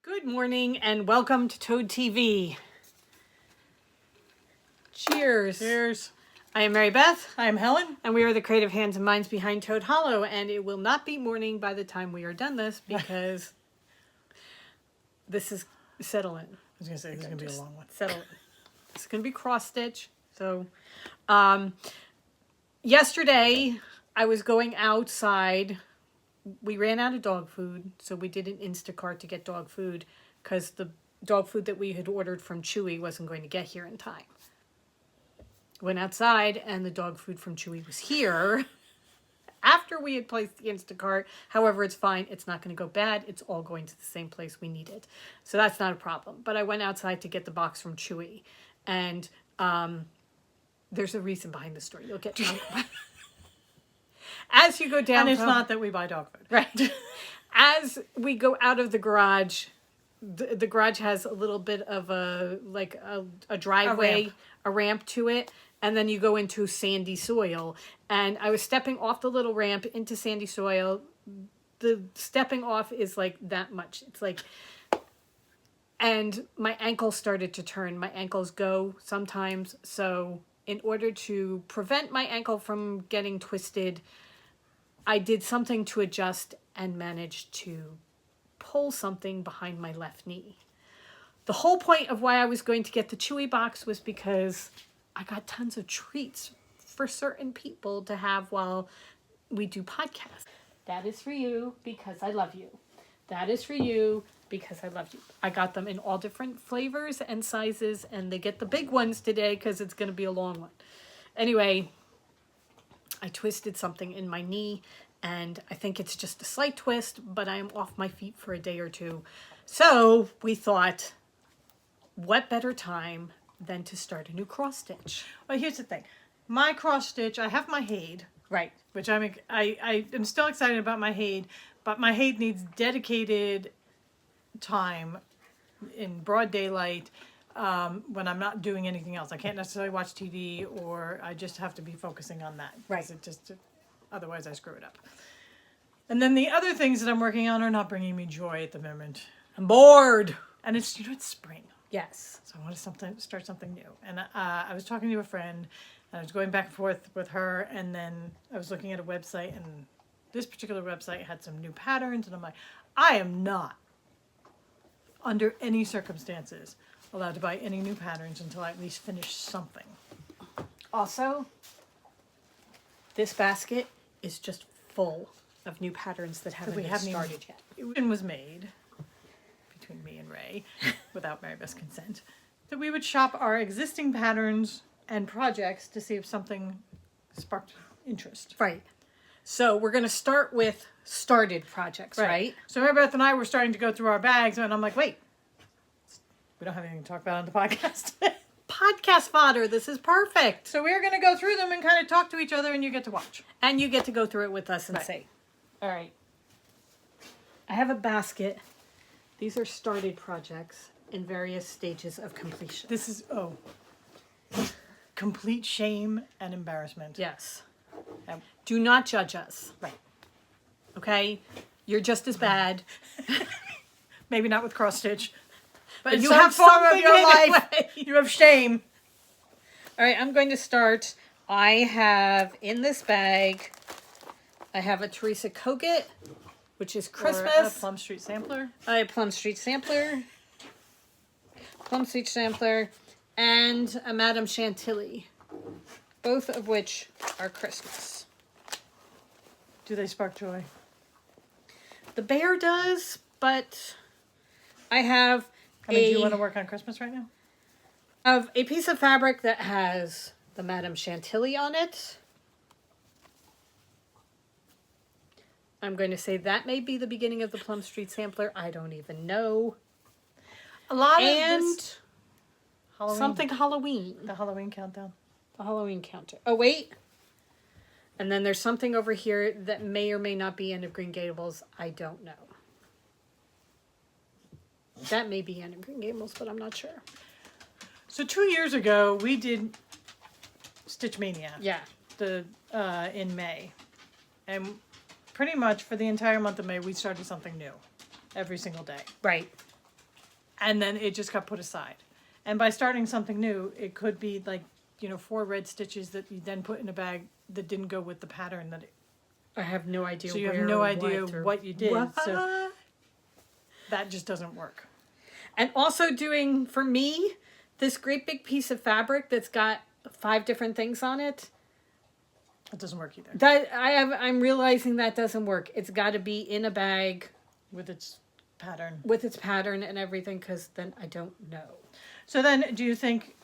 Good morning and welcome to Toad TV. Cheers. Cheers. I am Mary Beth. I am Helen. And we are the creative hands and minds behind Toad Hollow. And it will not be morning by the time we are done this because this is settle in. I was going to say, this is going to be a long one. Settle in. It's going to be cross stitch. So, yesterday I was going outside. We ran out of dog food, so we did an Instacart to get dog food because the dog food that we had ordered from Chewy wasn't going to get here in time. Went outside, and the dog food from Chewy was here after we had placed the Instacart. However, it's fine. It's not going to go bad. It's all going to the same place we need it. So that's not a problem. But I went outside to get the box from Chewy, and there's a reason behind the story. You'll get to as you go down. And it's not that we buy dog food. Right. As we go out of the garage, the garage has a little bit of a driveway, a ramp to it. And then you go into sandy soil. And I was stepping off the little ramp into sandy soil. The stepping off is like that much. It's like, and my ankle started to turn. My ankles go sometimes. So in order to prevent my ankle from getting twisted, I did something to adjust and managed to pull something behind my left knee. The whole point of why I was going to get the Chewy box was because I got tons of treats for certain people to have while we do podcasts. That is for you because I love you. That is for you because I love you. I got them in all different flavors and sizes, and they get the big ones today because it's going to be a long one. Anyway, I twisted something in my knee, and I think it's just a slight twist, but I am off my feet for a day or two. So we thought, what better time than to start a new cross stitch? Well, here's the thing. My cross stitch, I have my Hade. Right. Which I am still excited about my Hade, but my Hade needs dedicated time in broad daylight when I'm not doing anything else. I can't necessarily watch TV, or I just have to be focusing on that. Right. Otherwise I screw it up. And then the other things that I'm working on are not bringing me joy at the moment. I'm bored. And it's spring. Yes. So I want to start something new. And I was talking to a friend, and I was going back and forth with her, and then I was looking at a website, and this particular website had some new patterns, and I'm like, I am not, under any circumstances, allowed to buy any new patterns until I at least finish something. Also, this basket is just full of new patterns that haven't been started yet. It was made between me and Ray, without Mary Beth's consent, that we would shop our existing patterns and projects to see if something sparked interest. Right. So we're going to start with started projects, right? So Mary Beth and I were starting to go through our bags, and I'm like, wait, we don't have anything to talk about on the podcast. Podcast fodder. This is perfect. So we're going to go through them and kind of talk to each other, and you get to watch. And you get to go through it with us and Right. say, all right, I have a basket. These are started projects in various stages of completion. This is, complete shame and embarrassment. Yes. Um, Do not judge us. Right. Okay? You're just as bad. Maybe not with cross stitch, but In you some have form something of your life. anyway. You have shame. All right, I'm going to start. I have in this bag, I have a Teresa Kogut, which is Christmas. Or a Plum Street sampler. A Plum Street sampler. Plum Street sampler. And a Madame Chantilly. Both of which are Christmas. Do they spark joy? The bear does, but I have do you want to work on Christmas right now? of a piece of fabric that has the Madame Chantilly on it. I'm going to say that may be the beginning of the Plum Street sampler. I don't even know. A lot of And this Halloween, something Halloween. the Halloween countdown. The Halloween counter. Oh, wait. And then there's something over here that may or may not be End of Green Gables. I don't know. That may be End of Green Gables, but I'm not sure. So 2 years ago, we did Stitch Mania. Yeah. In May. And pretty much for the entire month of May, we started something new every single day. Right. and then it just got put aside. And by starting something new, it could be like, 4 red stitches that you then put in a bag that didn't go with the pattern that it. I have no idea. So you where have no or idea what you did. What? So that just doesn't work. And also doing, for me, this great big piece of fabric that's got 5 different things on it. It doesn't work either. I'm realizing that doesn't work. It's got to be in a bag With its pattern. with its pattern and everything, because then I don't know. So then, do you think,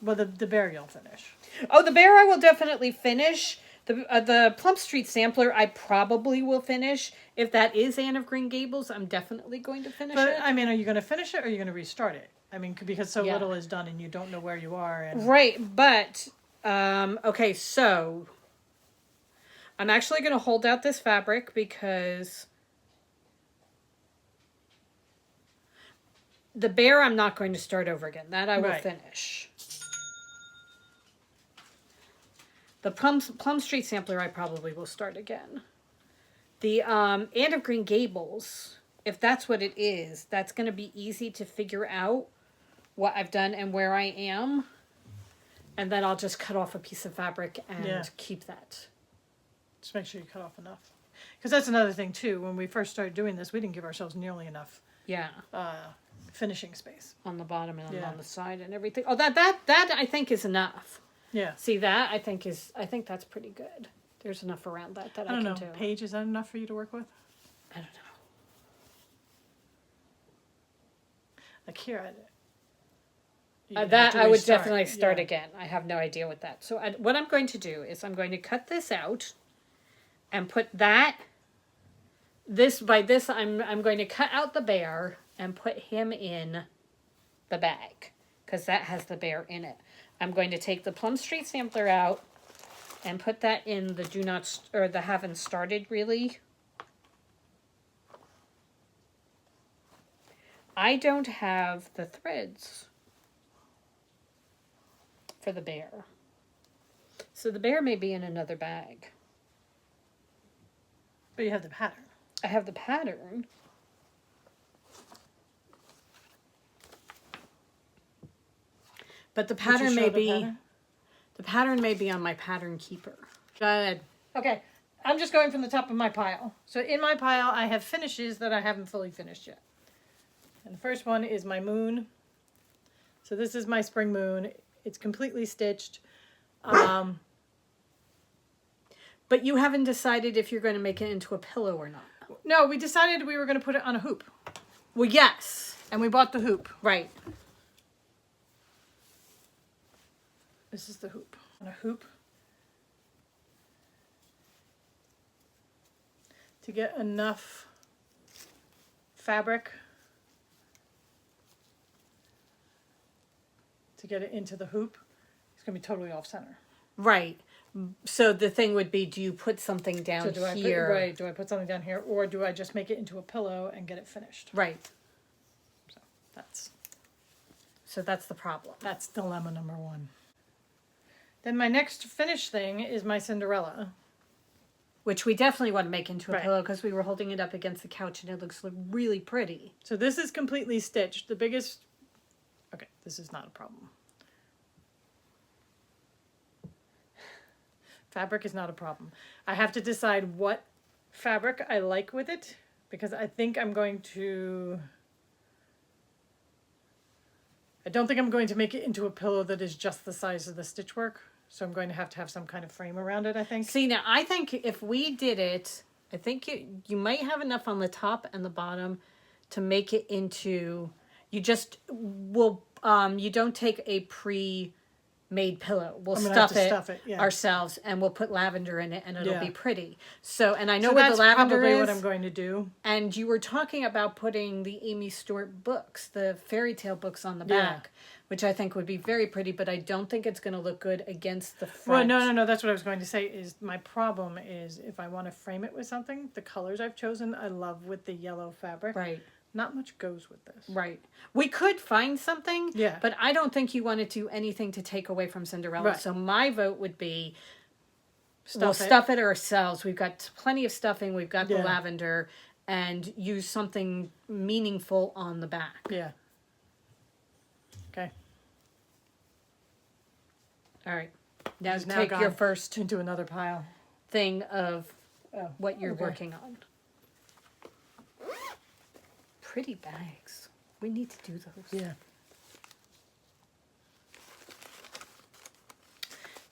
well, the bear you'll finish? Oh, the bear I will definitely finish. The Plum Street sampler I probably will finish. If that is Anne of Green Gables, I'm definitely going to finish But, it. I mean, are you going to finish it or are you going to restart it? I mean, because so Yeah. little is done and you don't know where you are. And Right, but, okay, so I'm actually going to hold out this fabric because the bear I'm not going to start over again. That I will Right. finish. The Plum Street sampler I probably will start again. The Anne of Green Gables, if that's what it is, that's going to be easy to figure out what I've done and where I am. And then I'll just cut off a piece of fabric and keep that. just make sure you cut off enough. Because that's another thing, too. When we first started doing this, we didn't give ourselves nearly enough Yeah. finishing space. On the bottom and Yeah. on the side and everything. Oh, that I think is enough. Yeah. See, that I think that's pretty good. There's enough around that I don't can know. do. Paige, is that enough for you to work with? I don't know. Like here, That I would definitely start again. I have no idea what that. So what I'm going to do is I'm going to cut this out and put that. By this I'm going to cut out the bear and put him in the bag because that has the bear in it. I'm going to take the Plum Street sampler out and put that in the haven't started really. I don't have the threads for the bear. So the bear may be in another bag. But you have the pattern. I have the pattern. But the pattern may be the pattern may be on my pattern keeper. Go ahead. Okay, I'm just going from the top of my pile. So in my pile, I have finishes that I haven't fully finished yet. And the first one is my moon. So this is my spring moon. It's completely stitched. But you haven't decided if you're going to make it into a pillow or not. No, we decided we were going to put it on a hoop. Well, yes. And we bought the hoop. Right. This is the hoop. On a hoop. To get enough fabric to get it into the hoop, it's going to be totally off center. Right. So the thing would be, do you put something down here? Do I put something down here, or do I just make it into a pillow and get it finished? Right. So that's the problem. That's dilemma number 1. Then my next finished thing is my Cinderella. Which we definitely want to make into a Right. pillow because we were holding it up against the couch and it looks really pretty. So this is completely stitched. The biggest... Okay, this is not a problem. Fabric is not a problem. I have to decide what fabric I like with it because I think I'm going to... I don't think I'm going to make it into a pillow that is just the size of the stitch work. So I'm going to have some kind of frame around it, I think. See, now, I think if we did it, I think you might have enough on the top and the bottom to make it into... You just will... you don't take a pre-made pillow. We'll stuff it yeah. ourselves, and we'll put lavender in it, and it'll be pretty. So, and I know So what that's the lavender probably is. what I'm going to do. And you were talking about putting the Amy Stewart books, the fairy tale books on the back, which I think would be very pretty, but I don't think it's going to look good against the front. Well, no. That's what I was going to say. Is my problem is if I want to frame it with something, the colors I've chosen, I love with the yellow fabric. Right. Not much goes with this. Right. We could find something, Yeah. but I don't think you want to do anything to take away from Cinderella. Right. So my vote would be Stuff stuff it ourselves. We've got plenty of stuffing. We've got the Yeah. lavender. and use something meaningful on the back. Yeah. Okay. All right. Now It's now take your gone first into another pile. thing of Oh, what you're okay. working on. Pretty bags. We need to do those. Yeah.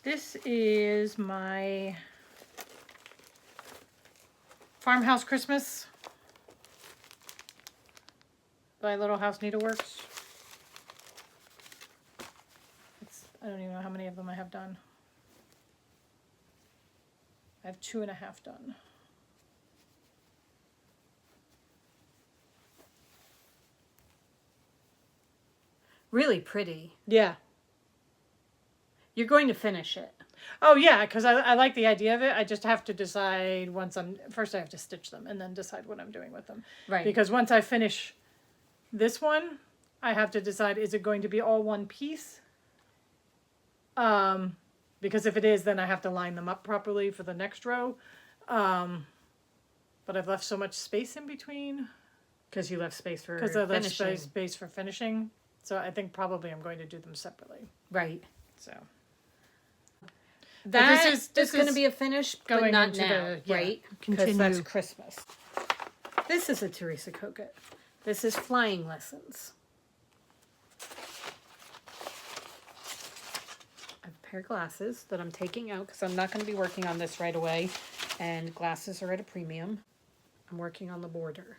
This is my Farmhouse Christmas by Little House Needleworks. I don't even know how many of them I have done. I have 2.5 done. Really pretty. Yeah. You're going to finish it. Oh yeah, because I like the idea of it. I just have to decide first I have to stitch them and then decide what I'm doing with them. Right. Because once I finish this one, I have to decide, is it going to be all one piece? Because if it is, then I have to line them up properly for the next row. But I've left so much space in between. Because you left space for Because I left finishing. space for finishing. So I think probably I'm going to do them separately. Right. So That this is going to is be a finish, but going not into now, the- right? Because continue. that's Christmas. This is a Teresa Kogut. This is Flying Lessons. I have a pair of glasses that I'm taking out because I'm not going to be working on this right away. And glasses are at a premium. I'm working on the border.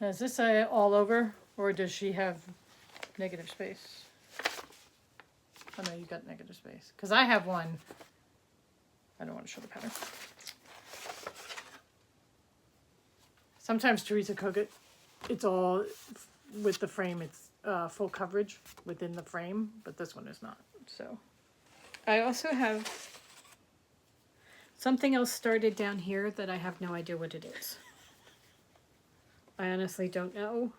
Now, is this all over, or does she have negative space? Oh no, you got negative space. Because I have one. I don't want to show the pattern. Sometimes Teresa Kogut, it's all with the frame. It's full coverage within the frame, but this one is not. So I also have something else started down here that I have no idea what it is. I honestly don't know.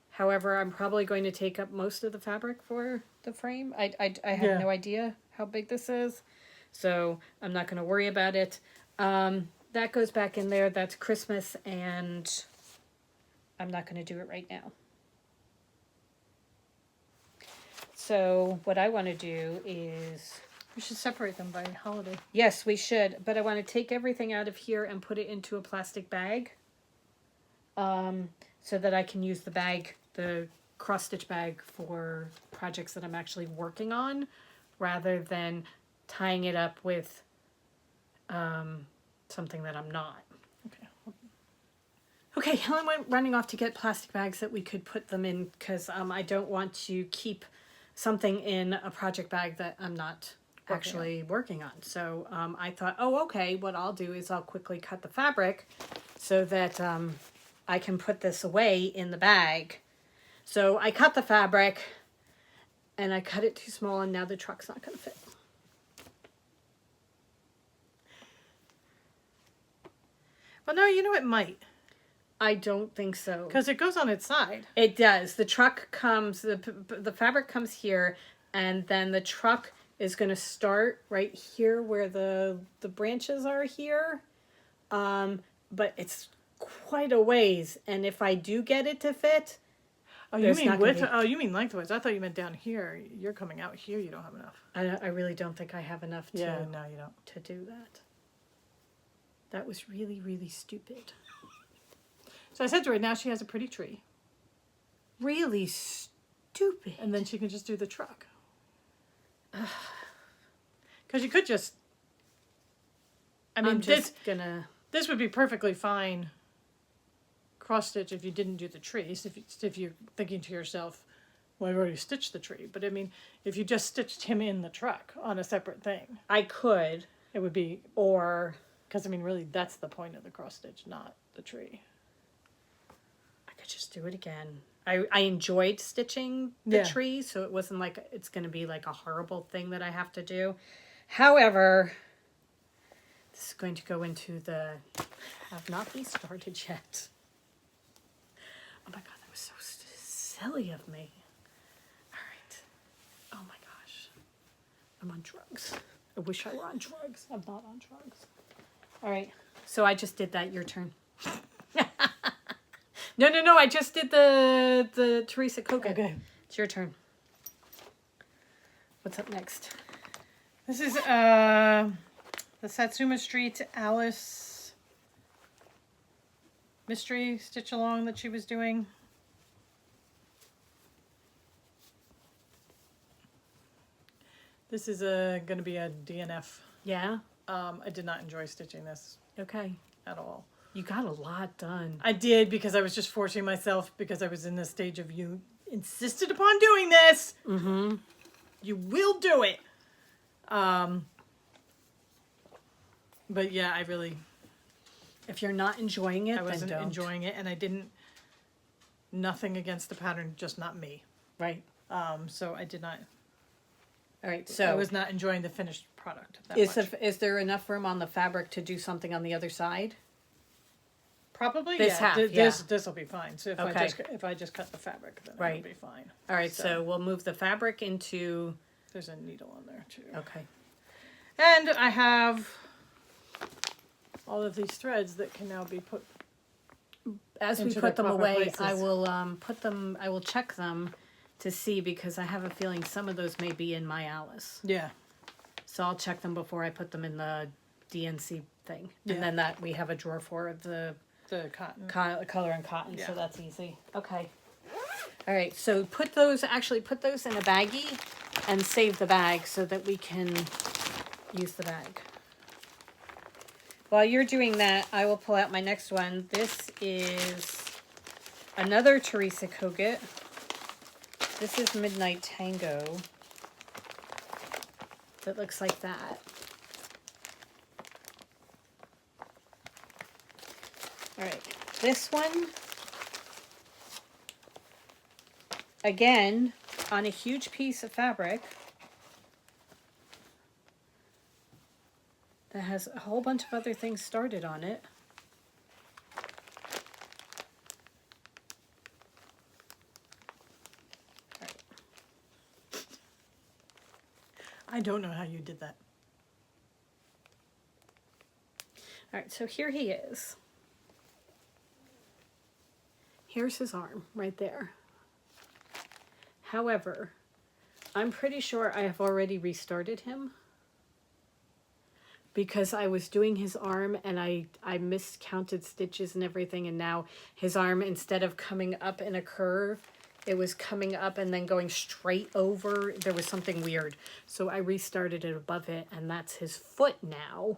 However, I'm probably going to take up most of the fabric for the frame. I have no idea how big this is, so I'm not going to worry about it. That goes back in there. That's Christmas, and I'm not going to do it right now. So what I want to do is... we should separate them by holiday. Yes, we should, but I want to take everything out of here and put it into a plastic bag. So that I can use the bag, the cross-stitch bag, for projects that I'm actually working on, rather than tying it up with something that I'm not. Okay. Okay, Helen went running off to get plastic bags that we could put them in, because I don't want to keep something in a project bag that I'm not actually working on. So I thought, oh, okay, what I'll do is I'll quickly cut the fabric so that... I can put this away in the bag. So I cut the fabric and I cut it too small, and now the truck's not going to fit. Well, no, you know it might. I don't think so. Because it goes on its side. It does. The truck comes, the fabric comes here, and then the truck is going to start right here where the branches are here. But it's quite a ways, and if I do get it to fit, oh, you mean width? Oh, you mean lengthwise? I thought you meant down here. You're coming out here. You don't have enough. I really don't think I have enough to. Yeah, no, you don't. To do that. That was really, really stupid. So I said to her, now she has a pretty tree, Really stupid. and then she can just do the truck. Because you could just. I mean, I'm just gonna. This would be perfectly fine. Cross stitch if you didn't do the trees. If you're thinking to yourself, well, I've already stitched the tree. But I mean, if you just stitched him in the truck on a separate thing, I could, it would be, or because I mean, really, that's the point of the cross stitch, not the tree. I could just do it again. I enjoyed stitching the tree, so it wasn't like it's going to be like a horrible thing that I have to do. However, this is going to go into the have not be started yet. Oh my god, that was so silly of me. All right. Oh my gosh. I'm on drugs. I wish I were on drugs. I'm not on drugs. All right. So I just did that. Your turn. No. I just did the Teresa Koga. Okay. It's your turn. What's up next? This is the Satsuma Street Alice mystery stitch along that she was doing. This is going to be a DNF. Yeah. I did not enjoy stitching this Okay. at all. You got a lot done. I did because I was just forcing myself because I was in the stage of you insisted upon doing this. Mm-hmm. You will do it. But yeah, I really, If you're not enjoying it, I wasn't then don't. enjoying it, and I didn't. Nothing against the pattern, just not me. Right. So I did not. All right. I So was not enjoying the finished product that is much. is there enough room on the fabric to do something on the other side? Probably This yeah. half, This will be fine. So Okay. if I just cut the fabric, then Right. it'll be fine. All right. So we'll move the fabric into. There's a needle on there too. Okay. And I have all of these threads that can now be put. As we Into put their them proper away, places. I will put them. I will check them to see because I have a feeling some of those may be in my Alice. Yeah. So I'll check them before I put them in the DNC thing, Yeah. and then that we have a drawer for the The cotton. color and cotton, Yeah. so that's easy. Okay. All right. So put those in a baggie, and save the bag so that we can use the bag. While you're doing that, I will pull out my next one. This is another Teresa Kogut. This is Midnight Tango. That looks like that. All right, this one, again, on a huge piece of fabric that has a whole bunch of other things started on it. I don't know how you did that. All right, so here he is. Here's his arm right there. However, I'm pretty sure I have already restarted him because I was doing his arm and I miscounted stitches and everything, and now his arm, instead of coming up in a curve, it was coming up and then going straight over. There was something weird. So I restarted it above it, and that's his foot now.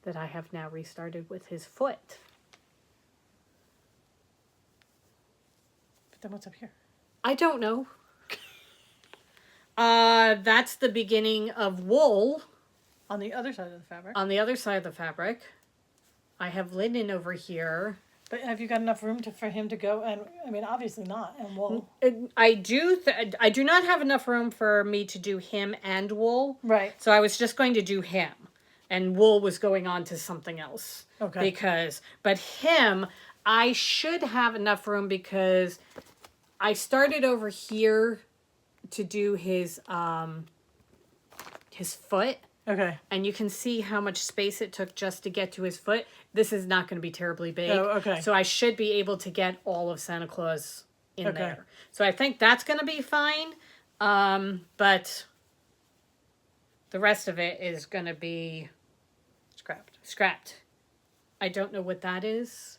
That I have now restarted with his foot. But then what's up here? I don't know. That's the beginning of wool. On the other side of the fabric. On the other side of the fabric, I have linen over here. But have you got enough room for him to go? And I mean, obviously not. And wool. I do not have enough room for me to do him and wool. Right. So I was just going to do him, and wool was going on to something else. Okay. But him, I should have enough room because I started over here to do his foot. Okay. And you can see how much space it took just to get to his foot. This is not going to be terribly big. Oh, okay. So I should be able to get all of Santa Claus in Okay. there. So I think that's going to be fine. But the rest of it is going to be scrapped. I don't know what that is.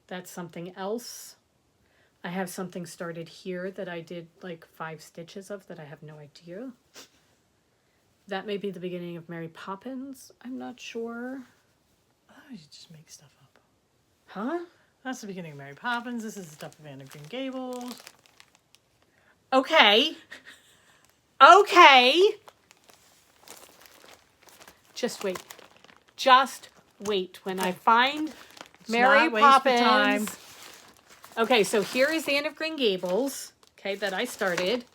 That's something else. I have something started here that I did like 5 stitches of that I have no idea. That may be the beginning of Mary Poppins. I'm not sure. Oh, you just make stuff up. Huh? That's the beginning of Mary Poppins. This is the stuff of Anne of Green Gables. Okay. Okay. Just wait. Just wait. When I find Mary not waste the Poppins. time. Okay, so here is Anne of Green Gables. Okay, that I started.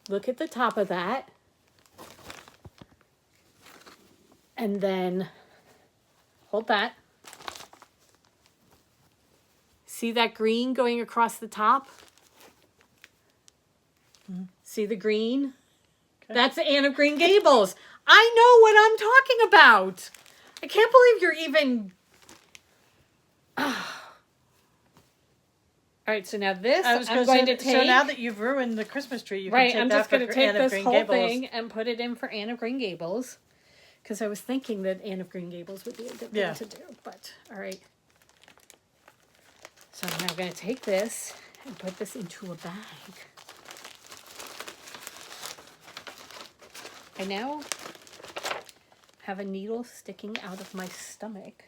Look at the top of that. And then hold that. See that green going across the top? Mm-hmm. See the green? That's Anne of Green Gables. I know what I'm talking about. I can't believe you're even... All right, so now this, I'm going to take... So now that you've ruined the Christmas tree, you can right, take I'm that just going to take Anne of this Green whole Gables. thing and put it in for Anne of Green Gables. Because I was thinking that Anne of Green Gables would be a good thing to do. But, all right. So I'm now going to take this and put this into a bag. I now have a needle sticking out of my stomach.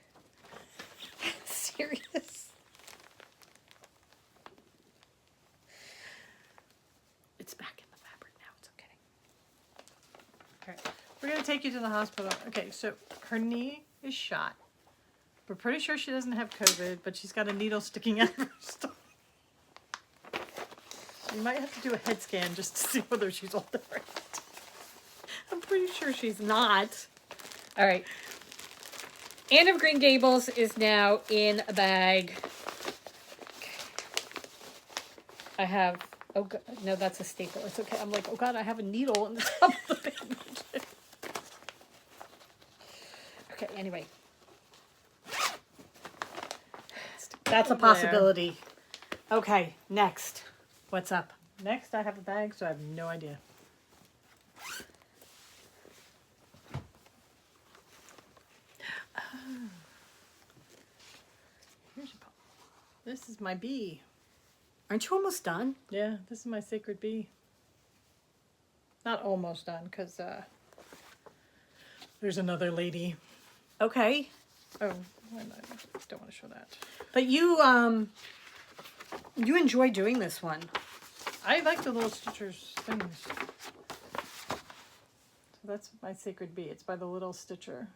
Serious? It's back in the fabric now. It's okay. All right. We're going to take you to the hospital. Okay, so her knee is shot. We're pretty sure she doesn't have COVID, but she's got a needle sticking out of her stomach. You might have to do a head scan just to see whether she's all right. I'm pretty sure she's not. All right. Anne of Green Gables is now in a bag. Okay. I have... Oh, God. No, that's a staple. It's okay. I'm like, oh, God, I have a needle on the top of the bag. Okay, anyway. That's a possibility. Okay, next. What's up? Next, I have a bag, so I have no idea. Here's a pop. This is my bee. Aren't you almost done? Yeah, this is my sacred bee. Not almost done, because there's another lady. Okay. Oh, I don't want to show that. But you enjoy doing this one. I like the little Stitcher's things. So that's my sacred bee. It's by the little Stitcher.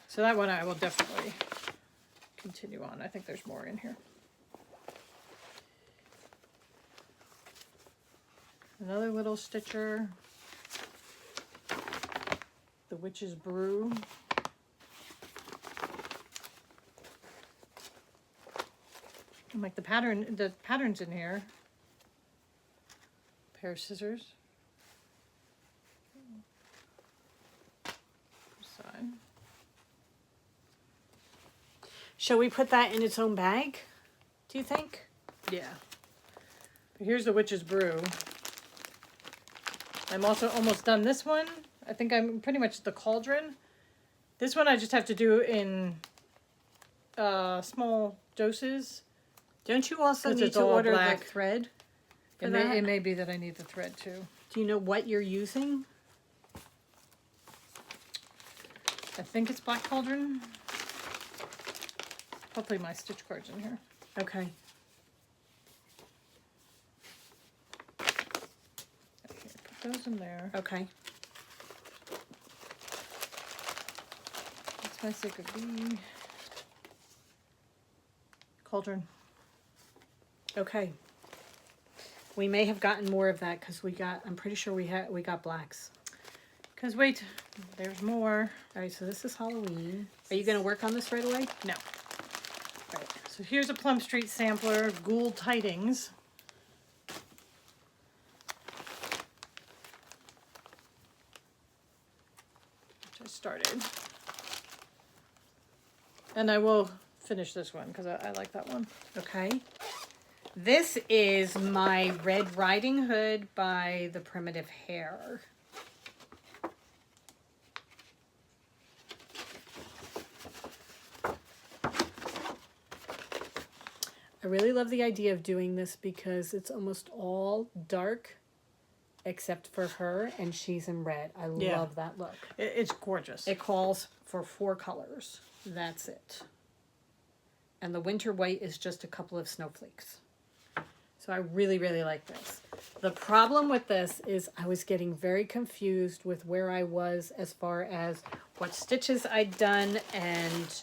So that one I will definitely continue on. I think there's more in here. Another little Stitcher. The Witch's Brew. And like the pattern's in here. Pair of scissors. Side. Shall we put that in its own bag? Do you think? Yeah. But here's the Witch's Brew. I'm also almost done this one. I think I'm pretty much the cauldron. This one I just have to do in small doses. Don't you also need to order the thread? It may be that I need the thread too. Do you know what you're using? I think it's Black Cauldron. Hopefully my stitch card's in here. Okay. Okay, put those in there. Okay. That's my sacred bee. Cauldron. Okay. We may have gotten more of that because I'm pretty sure we got blacks. Because wait, there's more. All right, so this is Halloween. Are you going to work on this right away? No. All right, so here's a Plum Street sampler, Ghoul Tidings. Which I started. And I will finish this one because I like that one. Okay. This is my Red Riding Hood by the Primitive Hare. I really love the idea of doing this because it's almost all dark except for her, and she's in red. I love that look. It's gorgeous. It calls for 4 colors. That's it. And the winter white is just a couple of snowflakes. So I really, really like this. The problem with this is I was getting very confused with where I was as far as what stitches I'd done and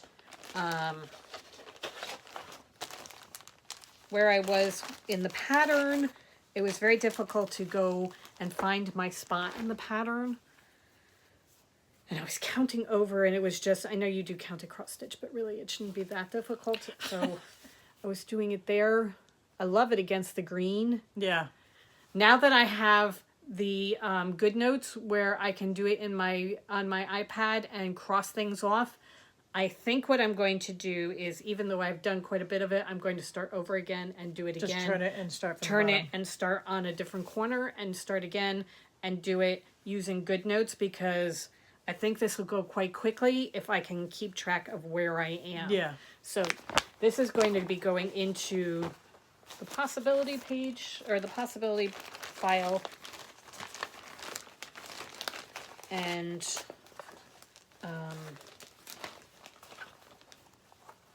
where I was in the pattern. It was very difficult to go and find my spot in the pattern. And I was counting over, and it was just, I know you do count across stitch, but really it shouldn't be that difficult. So I was doing it there. I love it against the green. Yeah. Now that I have the good notes where I can do it on my iPad and cross things off. I think what I'm going to do is, even though I've done quite a bit of it, I'm going to start over again and do it again. Just turn it and start from Turn the it bottom. and start on a different corner and start again and do it using good notes, because I think this will go quite quickly if I can keep track of where I am. Yeah. So this is going to be going into the possibility page, or the possibility file. And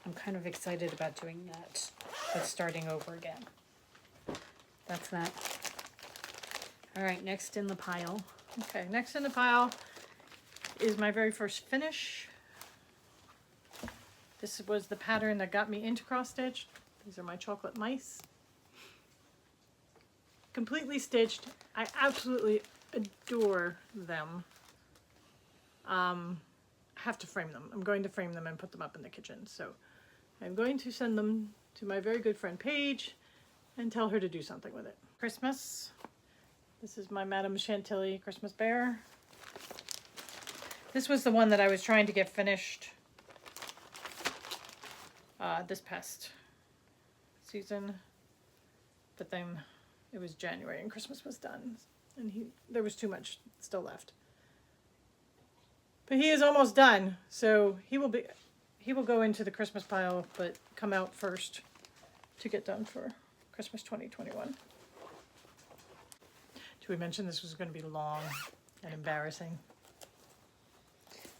I'm kind of excited about doing that, but starting over again. That's that. All right, next in the pile. Okay, next in the pile is my very first finish. This was the pattern that got me into cross stitch. These are my chocolate mice. Completely stitched. I absolutely adore them. I have to frame them. I'm going to frame them and put them up in the kitchen. So I'm going to send them to my very good friend Paige and tell her to do something with it. Christmas. This is my Madame Chantilly Christmas bear. This was the one that I was trying to get finished this past season, but then it was January and Christmas was done, and there was too much still left. But he is almost done, so he will go into the Christmas pile, but come out first to get done for Christmas 2021. Did we mention this was going to be long and embarrassing?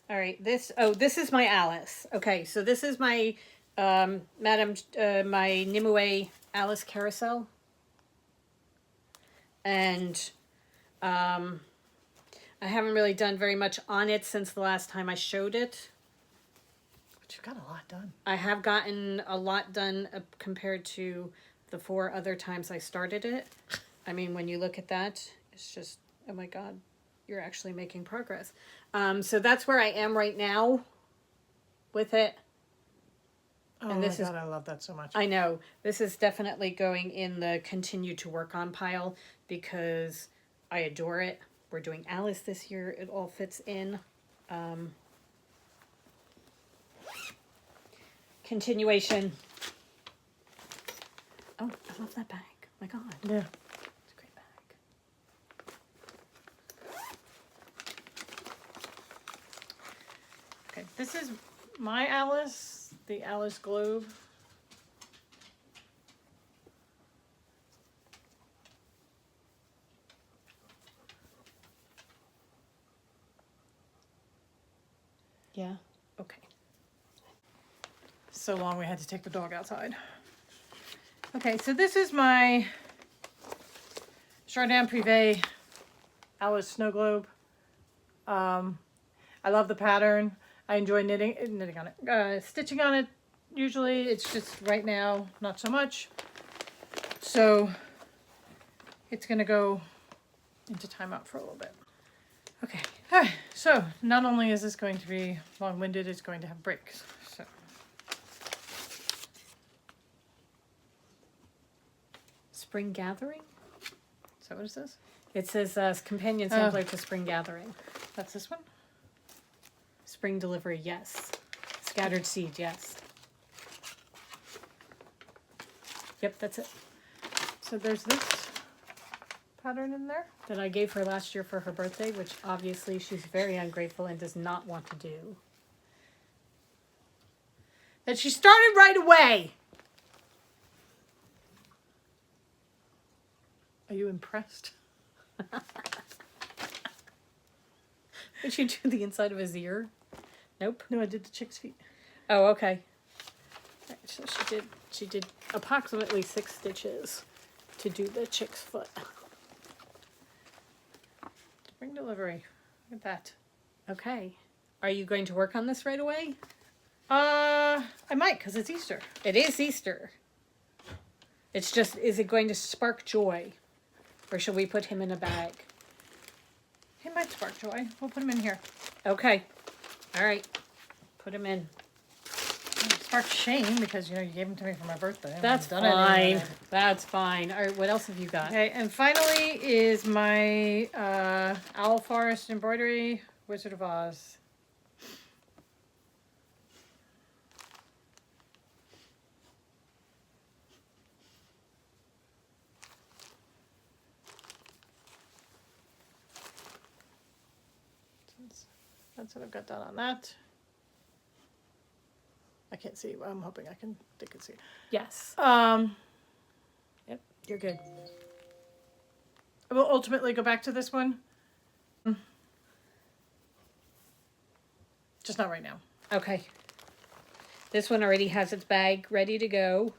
All right, this is my Alice. Okay, so this is my my Nimue Alice carousel. And I haven't really done very much on it since the last time I showed it. But you've got a lot done. I have gotten a lot done compared to the 4 other times I started it. I mean, when you look at that, it's just, oh my God, you're actually making progress. So that's where I am right now with it. Oh and this my God, I love that so much. I know. This is definitely going in the continue to work on pile because I adore it. We're doing Alice this year. It all fits in. Continuation. Oh, I love that bag. My God. Yeah. It's a great bag. Okay, this is my Alice, the Alice Globe. Yeah. Okay. So long we had to take the dog outside. Okay, so this is my Jardin Privé Alice Snow Globe. I love the pattern. I enjoy knitting on it. Stitching on it, usually it's just right now, not so much. So it's gonna go into timeout for a little bit. Okay, all right, so not only is this going to be long-winded, it's going to have breaks, so. Spring Gathering? So what is this? It says companion sampler to Spring Gathering. That's this one? Spring Delivery, yes. Scattered Seed, yes. Yep, that's it. So there's this pattern in there. That I gave her last year for her birthday, which obviously she's very ungrateful and does not want to do. That she started right away! Are you impressed? Did you do the inside of his ear? Nope. No, I did the chick's feet. Oh, okay. Right, so she did approximately 6 stitches to do the chick's foot. Spring Delivery. Look at that. Okay. Are you going to work on this right away? I might, because it's Easter. It is Easter. It's just, is it going to spark joy? Or should we put him in a bag? He might spark joy. We'll put him in here. Okay. All right. Put him in. Oh, spark shame because, you gave them to me for my birthday. That's fine. That's fine. All right, what else have you got? Okay, and finally is my Owl Forest embroidery Wizard of Oz. That's what I've got done on that. I can't see. I'm hoping they can see. Yes. Yep, you're good. I will ultimately go back to this one. Just not right now. Okay. This one already has its bag ready to go.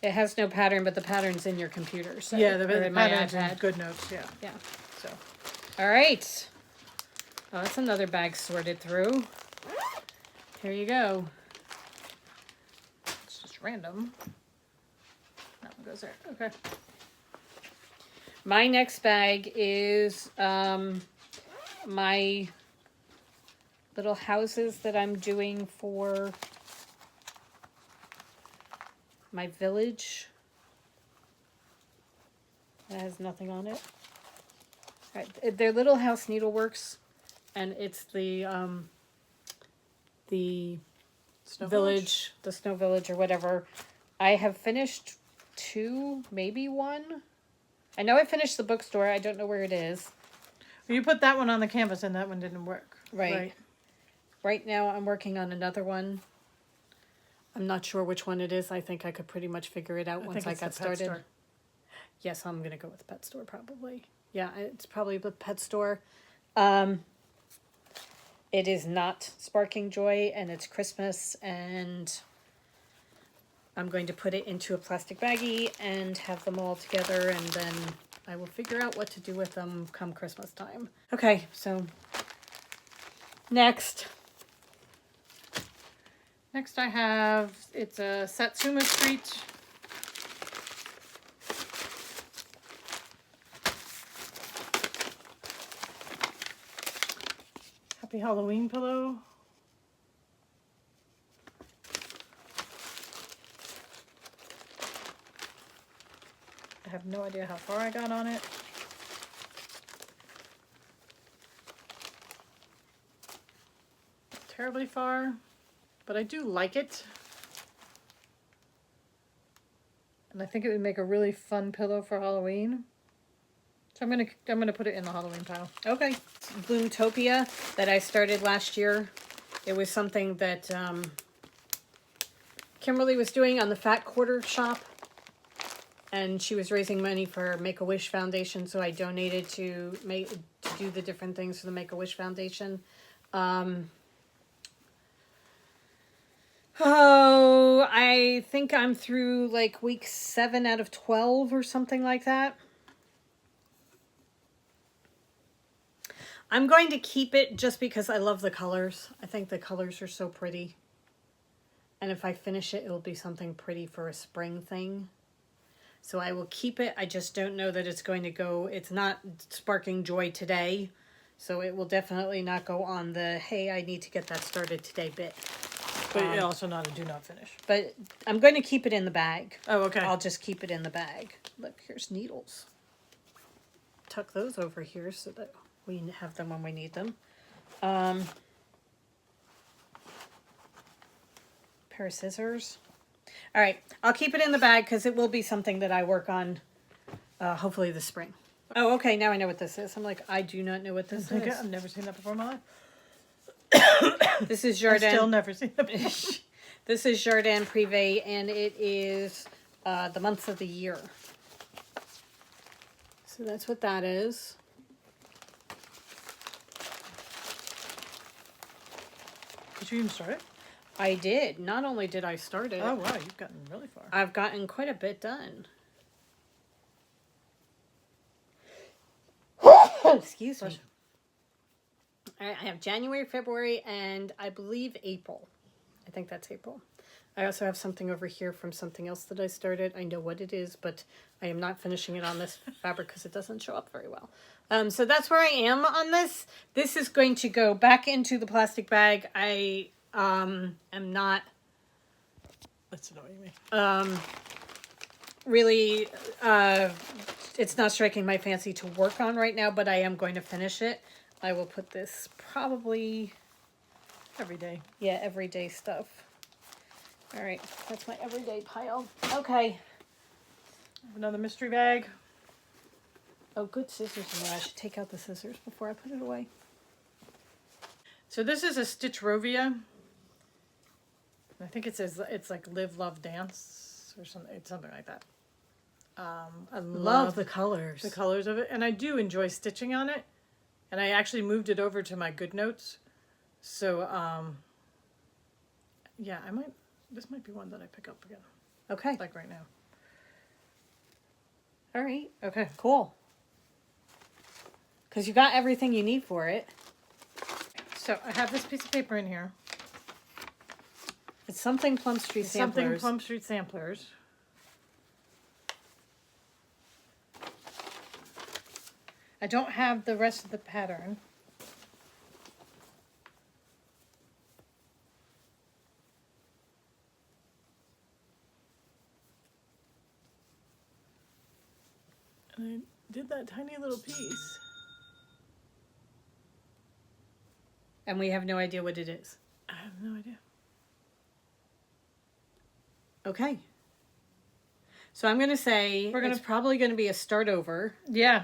It has no pattern, but the pattern's in your computer. So, Yeah, the or in my pattern's in iPad. GoodNotes, yeah. Yeah. So, All right. Oh, that's another bag sorted through. Here you go. it's just random. That one goes there. Okay. My next bag is my little houses that I'm doing for my village. That has nothing on it. All right, they're Little House Needleworks, and it's the Snow village, the Snow Village or whatever. I have finished 2, maybe 1. I know I finished the bookstore. I don't know where it is. Well, you put that one on the canvas and that one didn't work. Right. Right now I'm working on another one. I'm not sure which one it is. I think I could pretty much figure it out once I got started. Store. Yes, I'm going to go with the pet store probably. Yeah, it's probably the pet store. It is not Sparking Joy, and it's Christmas, and I'm going to put it into a plastic baggie and have them all together, and then I will figure out what to do with them come Christmas time. Okay, so next. Next I have, it's a Satsuma Street. Happy Halloween pillow. I have no idea how far I got on it. Terribly far, but I do like it. And I think it would make a really fun pillow for Halloween. So I'm gonna put it in the Halloween pile. Okay. Bloomtopia that I started last year. It was something that Kimberly was doing on the Fat Quarter Shop. And she was raising money for Make-A-Wish Foundation, so I donated to do the different things for the Make-A-Wish Foundation. I think I'm through like week 7 out of 12 or something like that. I'm going to keep it just because I love the colors. I think the colors are so pretty. And if I finish it, it'll be something pretty for a spring thing. So I will keep it. I just don't know that it's going to go. It's not Sparking Joy today. So it will definitely not go on the, hey, I need to get that started today bit. But also not a do not finish. But I'm going to keep it in the bag. Oh, okay. I'll just keep it in the bag. Look, here's needles. Tuck those over here so that we have them when we need them. Pair of scissors. All right, I'll keep it in the bag because it will be something that I work on hopefully this spring. Oh, okay, now I know what this is. I'm like, I do not know what this is. I've never seen that before in my life. This is Jardin. I've still never seen that before. This is Jardin Privé, and it is the months of the year. So that's what that is. Did you even start it? I did. Not only did I start it. Oh, wow, you've gotten really far. I've gotten quite a bit done. Excuse me. I have January, February, and I believe April. I think that's April. I also have something over here from something else that I started. I know what it is, but I am not finishing it on this fabric because it doesn't show up very well. So that's where I am on this. This is going to go back into the plastic bag. I am not That's annoying me. Really, it's not striking my fancy to work on right now, but I am going to finish it. I will put this probably, Every day. yeah, everyday stuff. All right, that's my everyday pile. Okay. Another mystery bag. Oh, good scissors in there. I should take out the scissors before I put it away. So this is a Stitch Rovia. I think it says it's like Live, Love, Dance or something. It's something like that. I love the colors. the colors of it, and I do enjoy stitching on it. And I actually moved it over to my GoodNotes. So yeah, this might be one that I pick up again, Okay. like right now. All right. Okay. Cool. Because you got everything you need for it. So I have this piece of paper in here. It's something Plum Street Samplers. Something Plum Street Samplers. I don't have the rest of the pattern. And I did that tiny little piece. And we have no idea what it is. I have no idea. Okay. So I'm going to say it's probably going to be a start over. Yeah.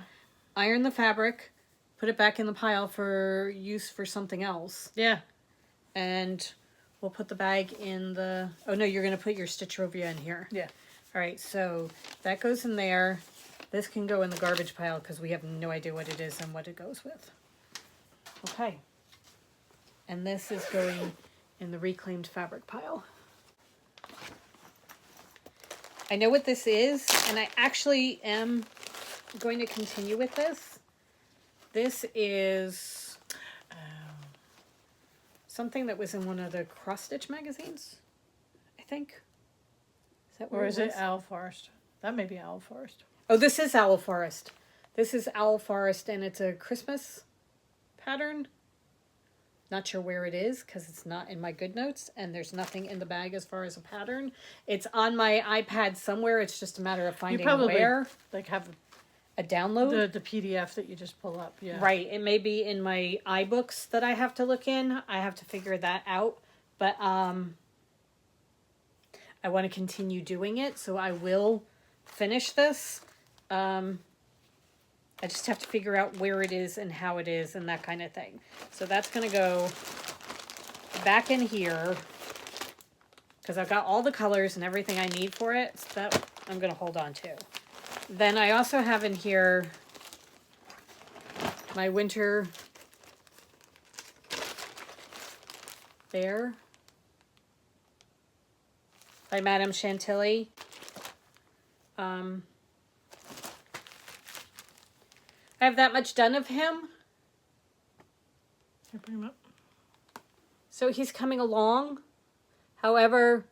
Iron the fabric, put it back in the pile for use for something else. Yeah. And we'll put the bag in the... Oh, no, you're going to put your Stitch Rovia in here. Yeah. All right, so that goes in there. This can go in the garbage pile because we have no idea what it is and what it goes with. Okay. And this is going in the reclaimed fabric pile. I know what this is, and I actually am going to continue with this. This is something that was in one of the cross stitch magazines, I think. Is that Or is it Owl Forest? That may be Owl Forest. Oh, this is Owl Forest. This is Owl Forest, and it's a Christmas pattern. Not sure where it is because it's not in my GoodNotes, and there's nothing in the bag as far as a pattern. It's on my iPad somewhere. It's just a matter of finding where. Like have a download. The PDF that you just pull up. Yeah. Right. It may be in my iBooks that I have to look in. I have to figure that out. But I want to continue doing it, so I will finish this. I just have to figure out where it is and how it is and that kind of thing. So that's going to go back in here because I've got all the colors and everything I need for it. So that I'm going to hold on to. Then I also have in here my winter there by Madame Chantilly. I have that much done of him. Here, bring him up. So he's coming along. However,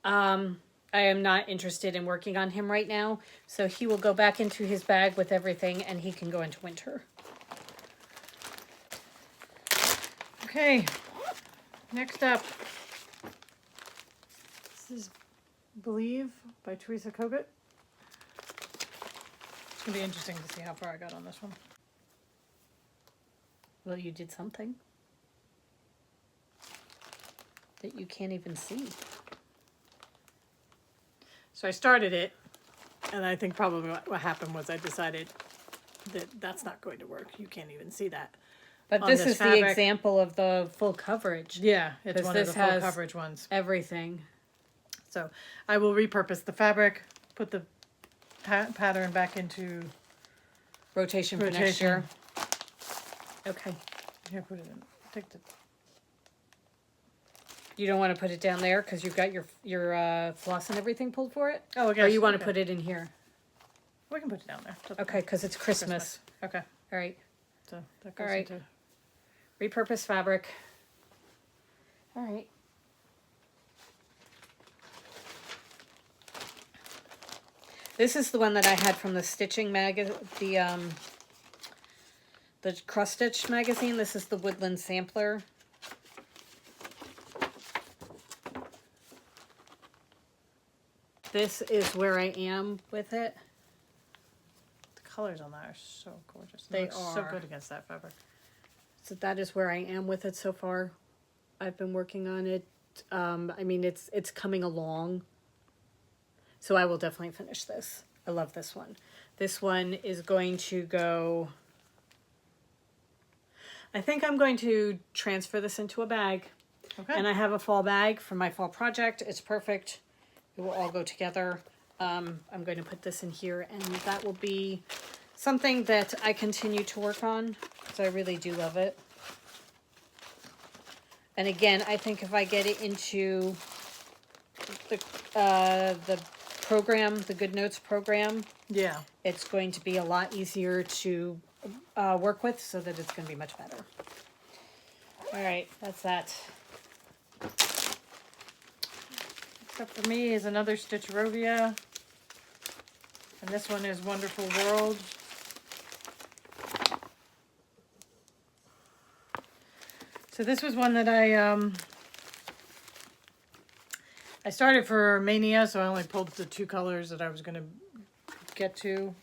I am not interested in working on him right now. So he will go back into his bag with everything and he can go into winter. Okay. Next up. This is Believe by Teresa Kogut. It's going to be interesting to see how far I got on this one. Well, you did something that you can't even see. So I started it, and I think probably what happened was I decided that that's not going to work. You can't even see that. But this is the example of the full coverage. Yeah, it's one of the full coverage ones. Everything. So I will repurpose the fabric, put the pattern back into rotation for next year. Okay. Here, put it in. Take the. You don't want to put it down there because you've got your floss and everything pulled for it? Oh, okay. Or you want to put it in here? We can put it down there. Okay, because it's Christmas. Okay. All right. So that goes into repurpose fabric. All right. This is the one that I had from the stitching the cross stitch magazine. This is the Woodland Sampler. this is where I am with it. The colors on that are so gorgeous. They It looks so are. good against that fabric. So that is where I am with it so far. I've been working on it. I mean, it's coming along. So I will definitely finish this. I love this one. This one is going to go... I think I'm going to transfer this into a bag. Okay. And I have a fall bag for my fall project. It's perfect. It will all go together. I'm going to put this in here, and that will be something that I continue to work on because I really do love it. And again, I think if I get it into the program, the Good Notes program, Yeah. it's going to be a lot easier to work with, so that it's going to be much better. All right, that's that. Next up for me is another Stitcherovia. And this one is Wonderful World. So this was one that I started for Mania, so I only pulled the 2 colors that I was going to get to.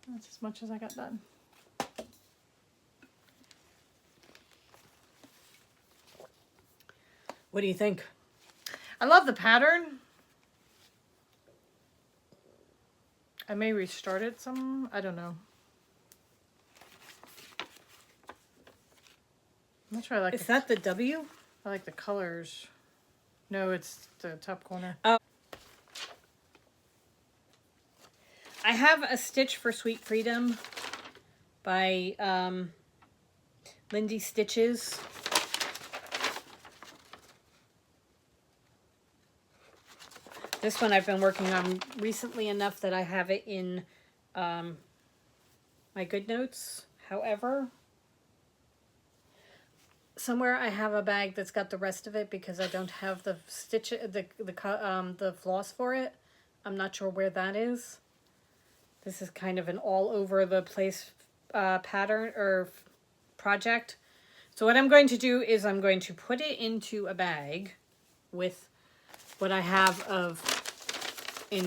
That's as much as I got done. What do you think? I love the pattern. I may restart it some. I don't know. I'm not sure I like Is that the W? I like the colors. No, it's the top corner. Oh. I have a Stitch for Sweet Freedom by Lindy Stitches. This one I've been working on recently enough that I have it in my Good Notes. However, somewhere I have a bag that's got the rest of it because I don't have the stitch, the floss for it. I'm not sure where that is. This is kind of an all over the place pattern or project. So what I'm going to do is I'm going to put it into a bag with what I have of in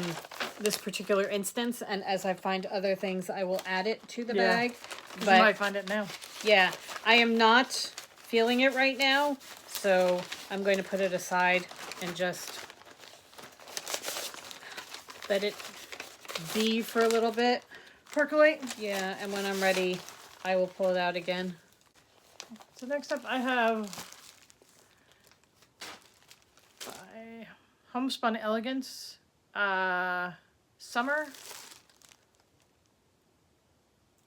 this particular instance, and as I find other things I will add it to the bag. You might find it now. Yeah, I am not feeling it right now, so I'm going to put it aside and just let it be for a little bit. Percolate. Yeah, and when I'm ready I will pull it out again. So next up I have by Homespun Elegance Summer.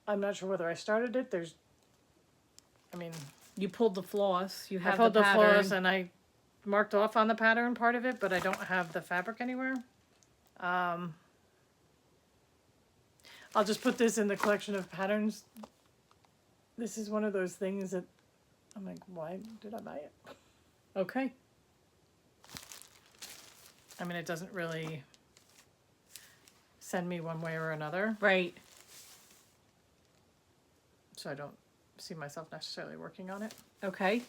I'm not sure whether I started it. You pulled the floss. You have I pulled the the pattern. floss and I marked off on the pattern part of it, but I don't have the fabric anywhere. I'll just put this in the collection of patterns. This is one of those things that I'm like, why did I buy it? Okay. I mean, it doesn't really send me one way or another, Right. so I don't see myself necessarily working on it. Okay.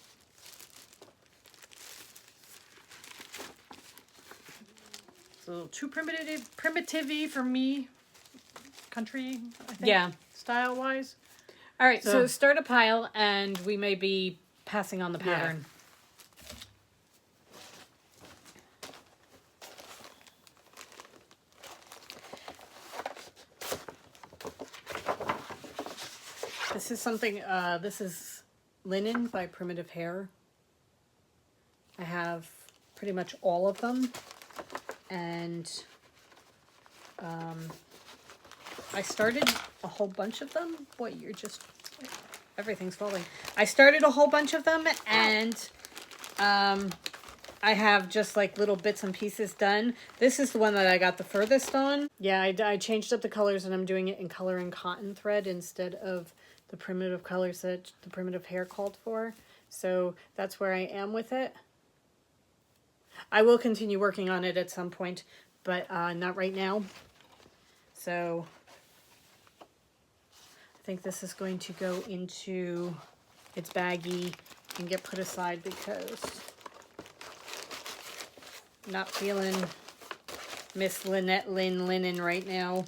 It's a little too primitive-y for me, country, I think, Yeah. style-wise. All right, so So- start a pile and we may be passing on the Yeah. pattern. This is something, this is Linen by Primitive Hair. I have pretty much all of them. And I started a whole bunch of them. Boy, you're just, everything's falling. I started a whole bunch of them and I have just like little bits and pieces done. This is the one that I got the furthest on. Yeah, I changed up the colors and I'm doing it in color and cotton thread instead of the primitive colors that the Primitive Hair called for. So that's where I am with it. I will continue working on it at some point, but not right now. So I think this is going to go into its baggie and get put aside because I'm not feeling Miss Lynette Linen right now.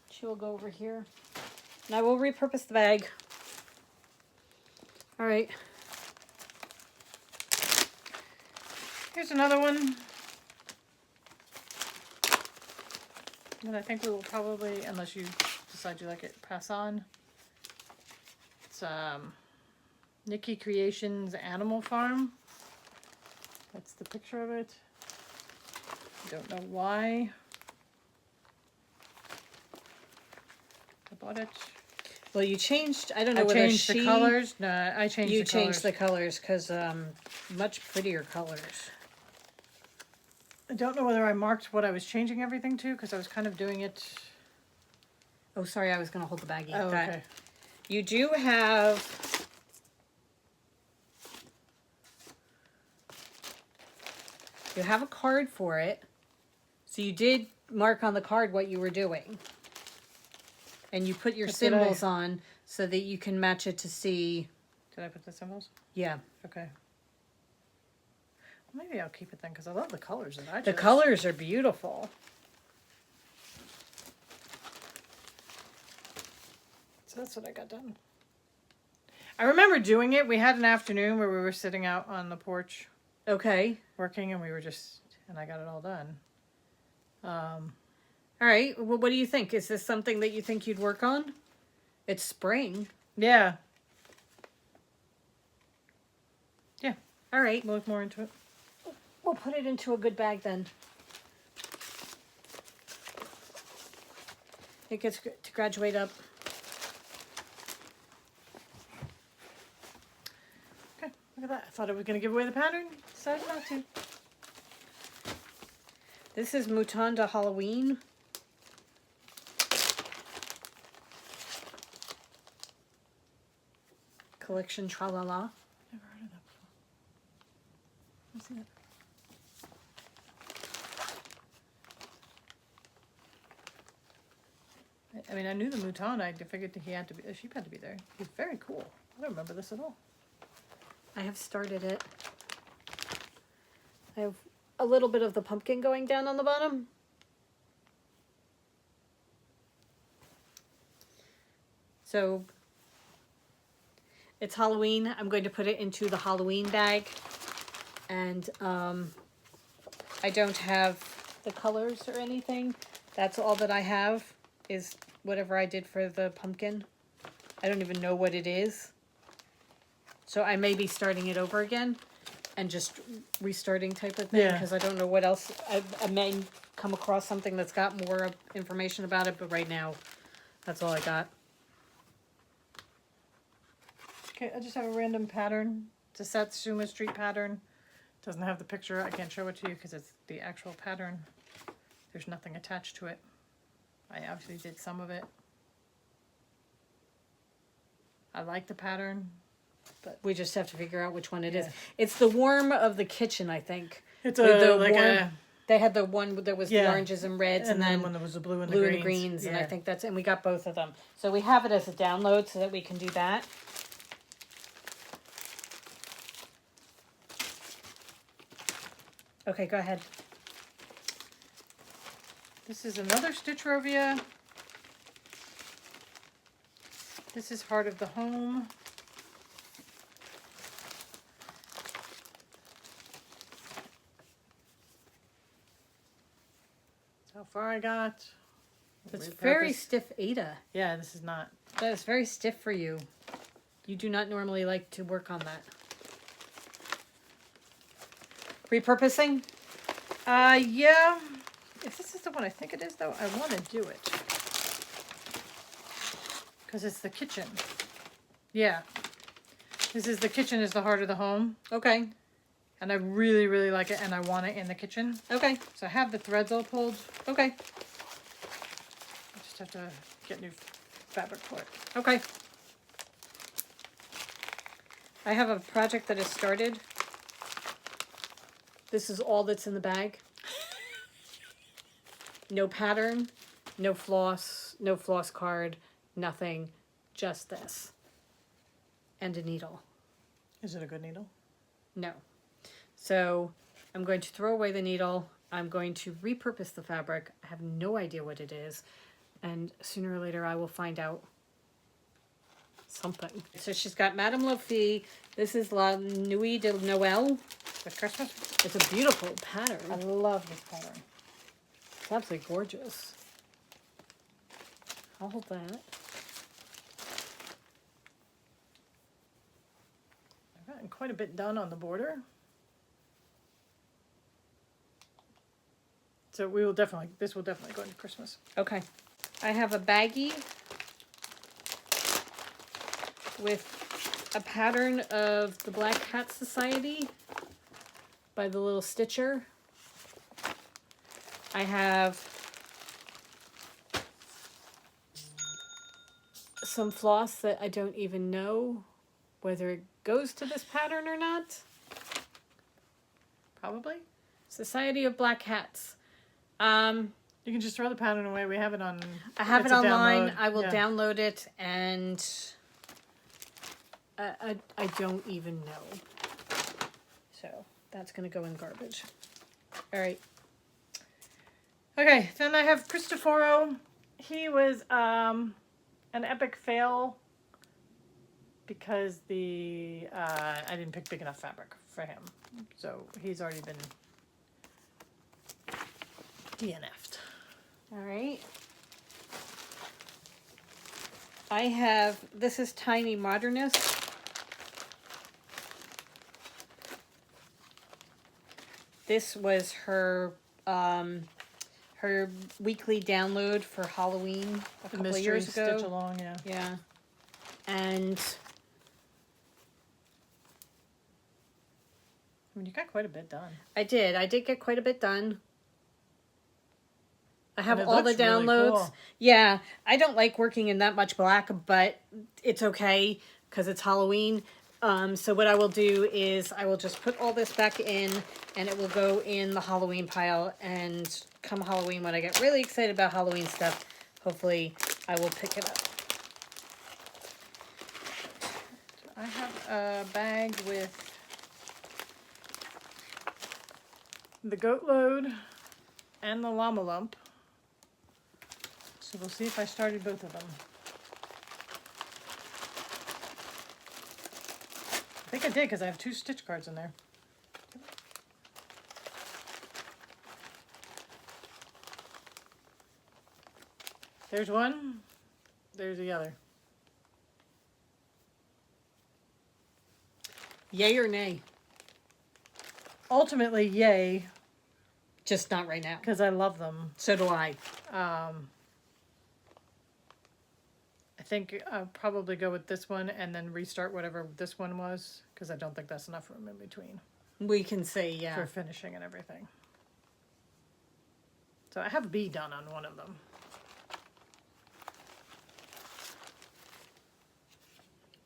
She will go over here. And I will repurpose the bag. All right. Here's another one. And I think we will probably, unless you decide you like it, pass on. It's Nikki Creations Animal Farm. That's the picture of it. I don't know why I bought it. Well, you changed. I don't know I whether changed the colors. No, I changed the colors. You changed the colors because much prettier colors. I don't know whether I marked what I was changing everything to because I was kind of doing it. Oh, sorry, I was going to hold the baggie. Oh, okay. You do have... You have a card for it. So you did mark on the card what you were doing. And you put your symbols on so that you can match it to see... Did I put the symbols? Yeah. Okay. Maybe I'll keep it then because I love the colors that I chose. The colors are beautiful. So that's what I got done. I remember doing it. We had an afternoon where we were sitting out on the porch. Okay. Working, and we were just, and I got it all done. All right. Well, what do you think? Is this something that you think you'd work on? It's spring. Yeah. Yeah. All right. We'll look more into it. We'll put it into a good bag then. It gets to graduate up. Okay, look at that. I thought I was going to give away the pattern. Decided not to. This is Mutanda Halloween. Collection Tralala. Never heard of that before. Let's see that. I mean, I knew the Mouton. I figured he had to be. The sheep had to be there. He's very cool. I don't remember this at all. I have started it. I have a little bit of the pumpkin going down on the bottom. So it's Halloween. I'm going to put it into the Halloween bag. And I don't have the colors or anything. That's all that I have is whatever I did for the pumpkin. I don't even know what it is. So I may be starting it over again and just restarting type of thing because I don't know what else. I may come across something that's got more information about it, but right now, that's all I got. Okay, I just have a random pattern. It's a Satsuma Street pattern. Doesn't have the picture. I can't show it to you because it's the actual pattern. There's nothing attached to it. I obviously did some of it. I like the pattern, but We just have to figure out which one it is. It's the warm of the kitchen, I think. it's With the like warm- a They had the one that was the Yeah. oranges and reds, and then then when there was the blue and blue the and greens. the greens, and Yeah. I think that's, and we got both of them. So we have it as a download so that we can do that. Okay, go ahead. This is another Stitchrovia. This is Heart of the Home. That's how far I got. It's Repurpose. very stiff Ada. Yeah, this is not. That is very stiff for you. You do not normally like to work on that. Repurposing? Yeah. If this is the one I think it is, though, I want to do it. Because it's the kitchen. Yeah. This is the kitchen is the heart of the home. Okay. And I really, really like it, and I want it in the kitchen. Okay. So I have the threads all pulled. Okay. I just have to get new fabric for it. Okay. I have a project that has started. This is all that's in the bag. No pattern. no floss card, nothing, just this. And a needle. Is it a good needle? No. So I'm going to throw away the needle. I'm going to repurpose the fabric. I have no idea what it is. And sooner or later I will find out something. So she's got Madame Lafitte. This is La Nuit de Noël. For Christmas? It's a beautiful pattern. I love this pattern. It's absolutely gorgeous. I'll hold that. I've gotten quite a bit done on the border. So this will definitely go into Christmas. Okay. I have a baggie with a pattern of the Black Hat Society by the Little Stitcher. I have some floss that I don't even know whether it goes to this pattern or not. Probably. Society of Black Hats. You can just throw the pattern away. We have it on. I have it it's a online. download. I will Yeah. download it, and I don't even know. So that's gonna go in garbage. All right. Okay, then I have Cristoforo. He was an epic fail because I didn't pick big enough fabric for him. So he's already been DNF'd. All right. I have, this is Tiny Modernist. This was her her weekly download for Halloween a couple of years ago. Stitch along, yeah. Yeah. And I mean, you got quite a bit done. I did get quite a bit done. I have And it all the looks really downloads. cool. Yeah, I don't like working in that much black, but it's okay because it's Halloween. So what I will do is I will just put all this back in, and it will go in the Halloween pile. And come Halloween, when I get really excited about Halloween stuff, hopefully I will pick it up. I have a bag with the goat load and the llama lump. So we'll see if I started both of them. I think I did because I have 2 stitch cards in there. There's one. There's the other. Yay or nay? Ultimately, yay, Just not right now. because I love them. So do I. I think I'll probably go with this one and then restart whatever this one was, because I don't think that's enough room in between We can say, yeah. for finishing and everything. So I have B done on one of them.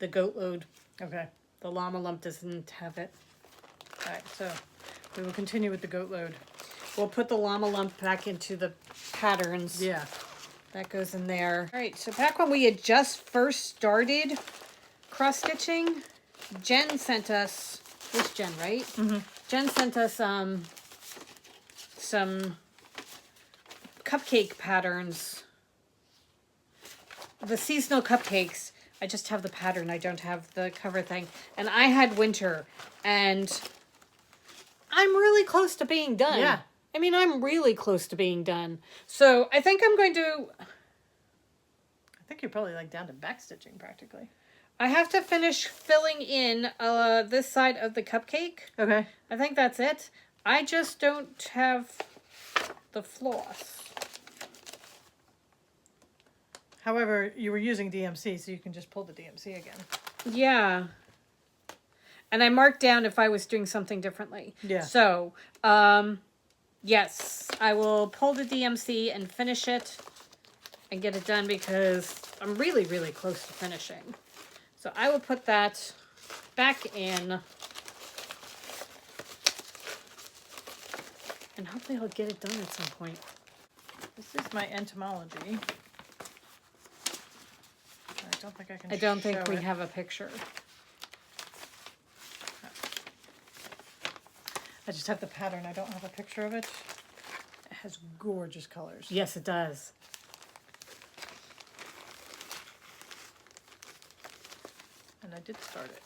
The goat load. Okay. The llama lump doesn't have it. All right, so we will continue with the goat load. We'll put the llama lump back into the patterns. Yeah. That goes in there. All right, so back when we had just first started cross-stitching, Jen sent us, this Jen, right? Mm-hmm. Jen sent us some cupcake patterns. The seasonal cupcakes. I just have the pattern. I don't have the cover thing. And I had winter, and I'm really close to being done. Yeah. I mean, I'm really close to being done. So I think I'm going to... I think you're probably like down to back stitching practically. I have to finish filling in this side of the cupcake. Okay. I think that's it. I just don't have the floss. However, you were using DMC, so you can just pull the DMC again. Yeah. And I marked down if I was doing something differently. Yeah. So, yes, I will pull the DMC and finish it and get it done because I'm really, really close to finishing. So I will put that back in. And hopefully I'll get it done at some point. This is my Entomology. I don't think I can I don't think show we it. have a picture. I just have the pattern. I don't have a picture of it. It has gorgeous colors. Yes, it does. And I did start it.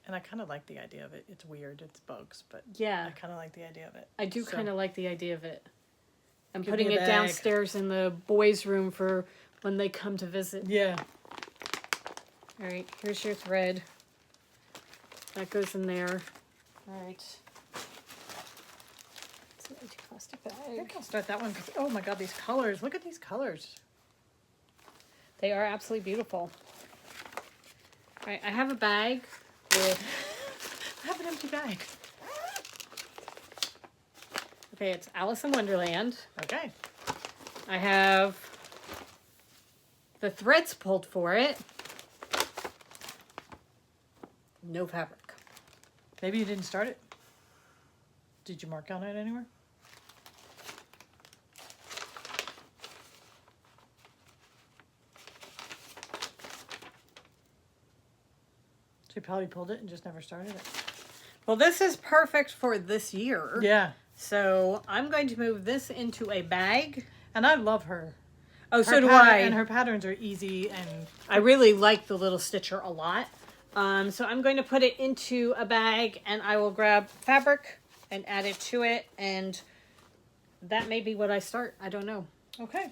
And I kind of like the idea of it. It's weird. It's bugs, but Yeah. I kind of like the idea of it. I do So, kind of like the idea of it. I'm Give putting me a it bag. downstairs in the boys' room for when they come to visit. Yeah. All right, here's your thread. That goes in there. All right. It's an empty plastic I bag. think I'll start that one. 'Cause, oh my God, these colors. Look at these colors. They are absolutely beautiful. All right, I have a bag with, I have an empty bag. okay, it's Alice in Wonderland. Okay. I have the threads pulled for it. No fabric. Maybe you didn't start it. Did you mark on it anywhere? So you probably pulled it and just never started it. Well, this is perfect for this year. Yeah. So I'm going to move this into a bag. And I love her. Oh, so Her do pattern- I. And her patterns are easy and I really like the little stitcher a lot. So I'm going to put it into a bag and I will grab fabric and add it to it. And that may be what I start. I don't know. okay.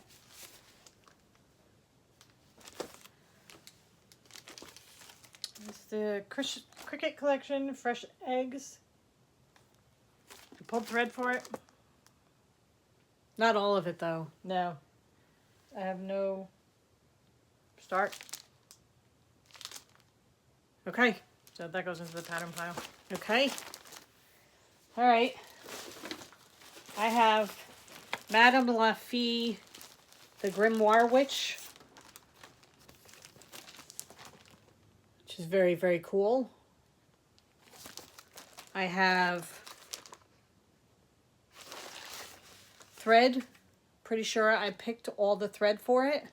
It's the Cricket Collection Fresh Eggs. You pulled thread for it? Not all of it though. No. I have no start. Okay. So that goes into the pattern pile. Okay. All right. I have Madame Lafitte, the Grimoire Witch, which is very, very cool. I have thread. Pretty sure I picked all the thread for it.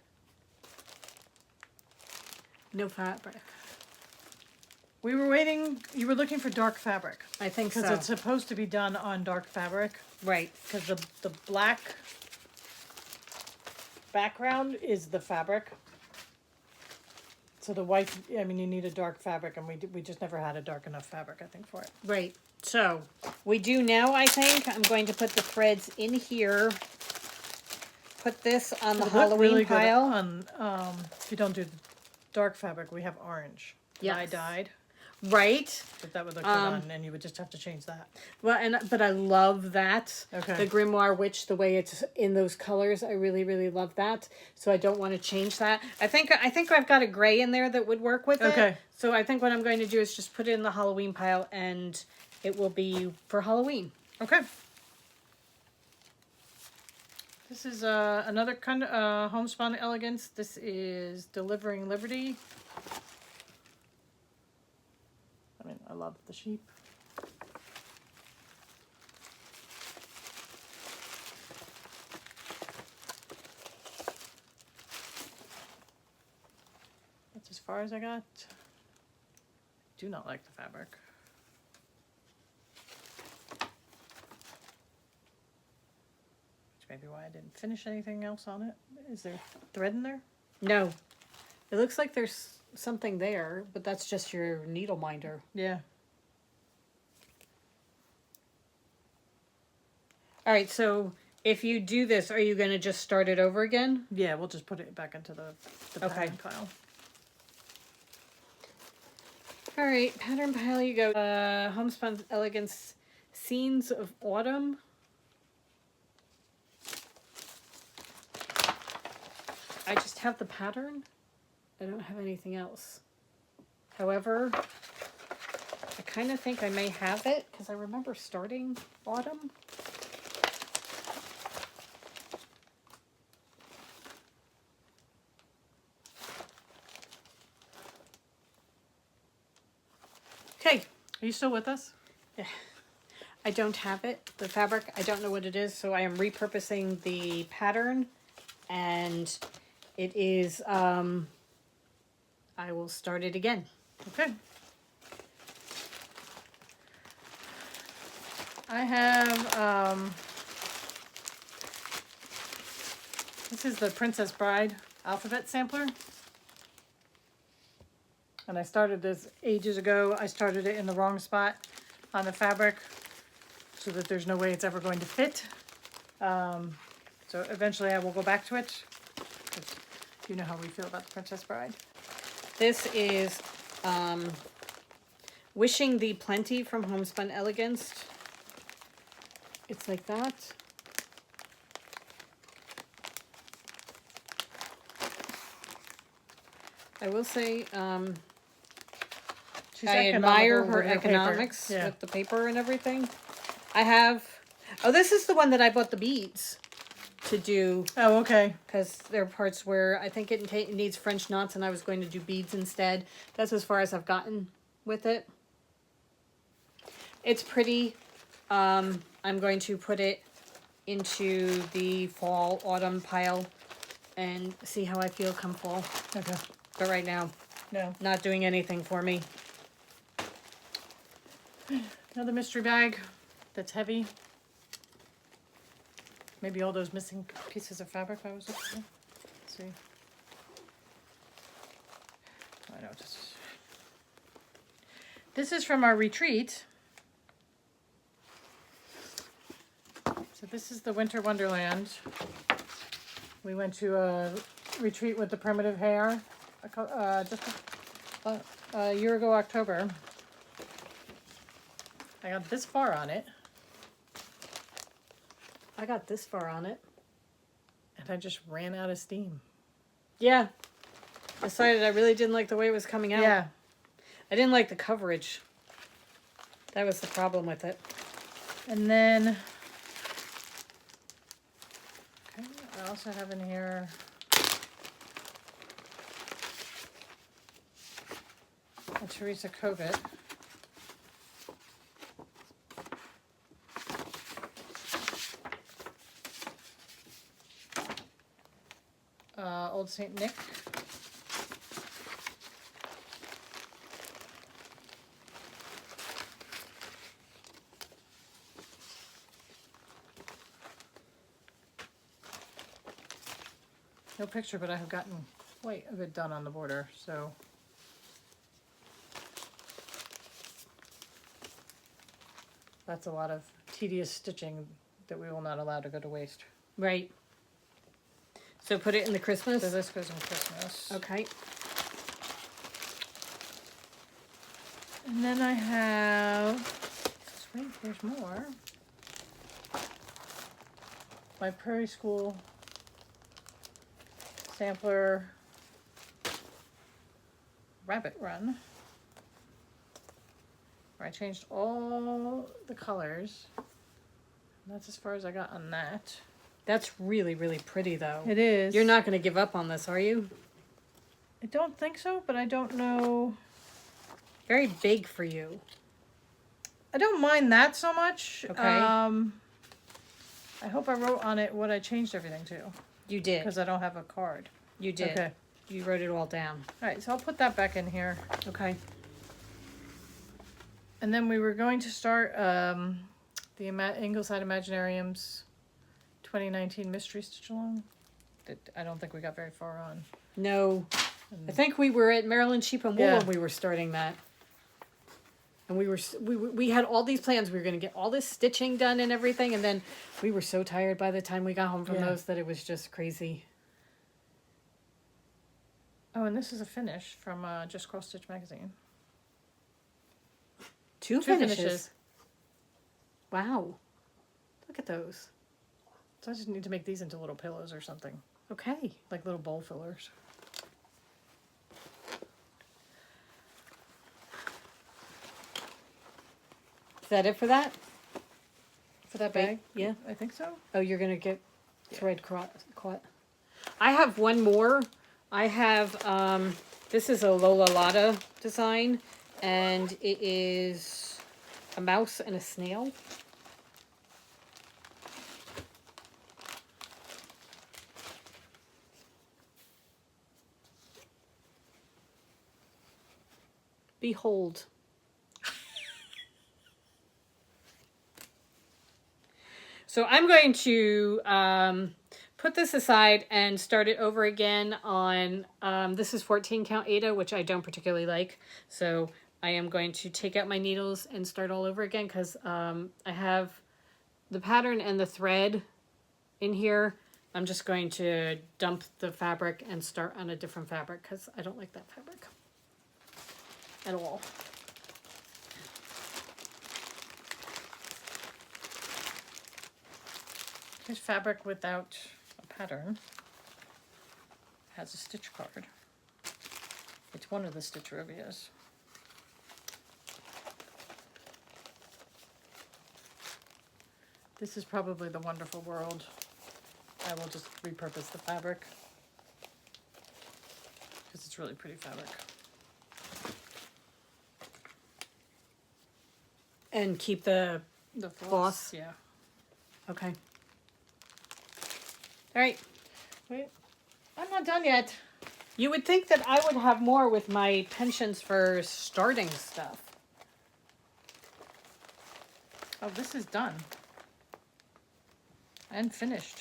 No fabric. We were waiting, you were looking for dark fabric. I think Because so. it's supposed to be done on dark fabric. Right. Because the black background is the fabric. So the white, I mean, you need a dark fabric, and we just never had a dark enough fabric, I think, for it. Right. So we do now, I think. I'm going to put the threads in here. Put this on the It would look Halloween really good pile. on, if you don't do the dark fabric, we have orange. Yes. I dyed, Right. but that would look good on, and you would just have to change that. Well, but I love that. Okay. The Grimoire Witch, the way it's in those colors, I really, really love that. So I don't want to change that. I think I've got a gray in there that would work with it. Okay. So I think what I'm going to do is just put it in the Halloween pile, and it will be for Halloween. Okay. This is another kind of homespun elegance. This is Delivering Liberty. I mean, I love the sheep. That's as far as I got. Do not like the fabric. Maybe why I didn't finish anything else on it. Is there thread in there? No. It looks like there's something there, but that's just your needle minder. Yeah. All right, so if you do this, are you going to just start it over again? Yeah, we'll just put it back into the Okay. pattern pile. All right, pattern pile you go. Homespun Elegance Scenes of Autumn. I just have the pattern. I don't have anything else. However, I kind of think I may have it because I remember starting autumn. Okay. Are you still with us? I don't have it. The fabric, I don't know what it is, so I am repurposing the pattern, and it is, I will start it again. Okay. I have, this is the Princess Bride alphabet sampler. And I started this ages ago. I started it in the wrong spot on the fabric so that there's no way it's ever going to fit. So eventually I will go back to it. You know how we feel about the Princess Bride. This is Wishing Thee Plenty from Homespun Elegance. It's like that. I will say, I admire her economics with the paper and everything. I have, this is the one that I bought the beads to do. Oh, okay. Because there are parts where I think it needs French knots and I was going to do beads instead. That's as far as I've gotten with it. It's pretty. I'm going to put it into the fall, autumn pile and see how I feel come fall. Okay. But right now, No. not doing anything for me. Another mystery bag that's heavy. Maybe all those missing pieces of fabric I was looking for. Let's see. I know this is. This is from our retreat. So this is the Winter Wonderland. We went to a retreat with the primitive hair just a year ago, October. I got this far on it. I got this far on it. And I just ran out of steam. Yeah. Decided I really didn't like the way it was coming out. Yeah. I didn't like the coverage. That was the problem with it. And then, okay, I also have in here a Teresa Kovic. Old St. Nick. No picture, but I have gotten quite a bit done on the border, so. That's a lot of tedious stitching that we will not allow to go to waste. Right. So put it in the Christmas? So this goes in Christmas. Okay. And then I have, wait, there's more. My Prairie School sampler rabbit run. Where I changed all the colors. That's as far as I got on that. That's really, really pretty, though. It is. You're not going to give up on this, are you? I don't think so, but I don't know. Very big for you. I don't mind that so much. Okay. I hope I wrote on it what I changed everything to. You did. Because I don't have a card. You did. Okay. You wrote it all down. All right, so I'll put that back in here. Okay. And then we were going to start the Ingleside Imaginarium's 2019 Mystery Stitch Along. That I don't think we got very far on. No. I think we were at Maryland Sheep and Wool Yeah. when we were starting that. And we had all these plans. We were going to get all this stitching done and everything. And then we were so tired by the time we got home from those that it was just crazy. Oh, and this is a finish from Just Cross Stitch Magazine. Two finishes. Wow. Look at those. So I just need to make these into little pillows or something. Okay. Like little bowl fillers. Is that it for that? For that bag? Yeah. I think so. Oh, you're going to get thread caught. I have one more. I have, this is a Lola Lotta design, and it is a mouse and a snail. Behold. So I'm going to put this aside and start it over again on, this is 14 count Aida, which I don't particularly like. So I am going to take out my needles and start all over again because I have the pattern and the thread in here. I'm just going to dump the fabric and start on a different fabric because I don't like that fabric at all. Here's fabric without a pattern. It has a stitch card. It's one of the Stitcherovias. This is probably the Wonderful World. I will just repurpose the fabric because it's really pretty fabric. And keep the floss. Yeah. Okay. All right. Wait, I'm not done yet. You would think that I would have more with my penchants for starting stuff. Oh, this is done. And finished.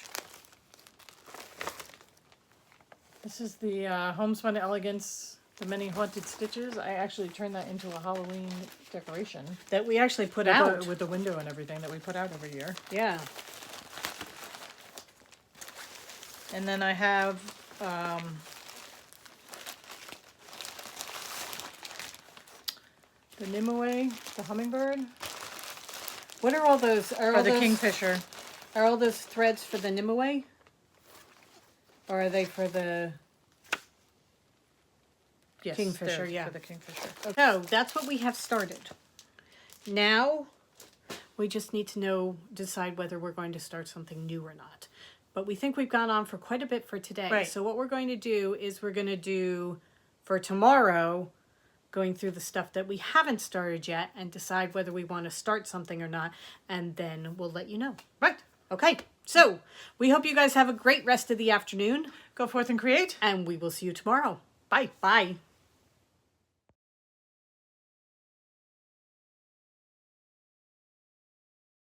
This is the Homespun Elegance, the Many Haunted Stitches. I actually turned that into a Halloween decoration. That we actually put With out. with the window and everything that we put out every year. Yeah. And then I have the Nimue, the hummingbird, What are all those? Are or all the those, kingfisher. Are all those threads for the Nimue? Or are they for the... Yes, Kingfisher, they're yeah. for the kingfisher. So that's what we have started. Now we just need to decide whether we're going to start something new or not. But we think we've gone on for quite a bit for today. Right. So what we're going to do is we're going to do, for tomorrow, going through the stuff that we haven't started yet and decide whether we want to start something or not. And then we'll let you know. Right. Okay. So we hope you guys have a great rest of the afternoon. Go forth and create. And we will see you tomorrow. Bye. Bye.